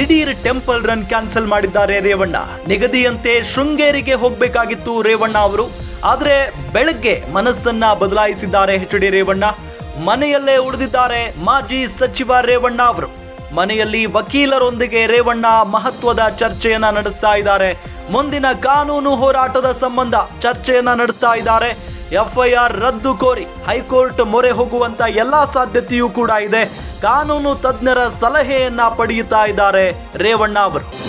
ದಿಢೀರ್ temple run cancel ಮಾಡಿದ್ದಾರೆ ರೇವಣ್ಣ. ನಿಗದಿಯಂತೆ ಶೃಂಗೇರಿಗೆ ಹೋಗಬೇಕಾಗಿತ್ತು ರೇವಣ್ಣ ಅವರು. ಆದರೆ ಬೆಳಗ್ಗೆ ಮನಸ್ಸನ್ನ ಬದಲಾಯಿಸಿದ್ದಾರೆ ಎಚ್.ಡಿ. ರೇವಣ್ಣ. ಮನೆಯಲ್ಲೇ ಉಳಿದಿದ್ದಾರೆ ಮಾಜಿ ಸಚಿವ ರೇವಣ್ಣ ಅವರು. ಮನೆಯಲ್ಲಿ ವಕೀಲರೊಂದಿಗೆ ರೇವಣ್ಣ ಮಹತ್ವದ ಚರ್ಚೆಯನ್ನ ನಡೆಸ್ತಾ ಇದ್ದಾರೆ. ಮುಂದಿನ ಕಾನೂನು ಹೋರಾಟದ ಸಂಬಂಧ ಚರ್ಚೆಯನ್ನ ನಡೆಸ್ತಾ ಇದ್ದಾರೆ. FIR ರದ್ದು ಕೋರಿ ಹೈಕೋರ್ಟ್ ಮೊರೆ ಹೋಗುವಂತ ಎಲ್ಲಾ ಸಾಧ್ಯತೆಯೂ ಕೂಡ ಇದೆ. ಕಾನೂನು ತಜ್ಞರ ಸಲಹೆಯನ್ನ ಪಡೆಯುತ್ತಾ ಇದ್ದಾರೆ ರೇವಣ್ಣ ಅವರು.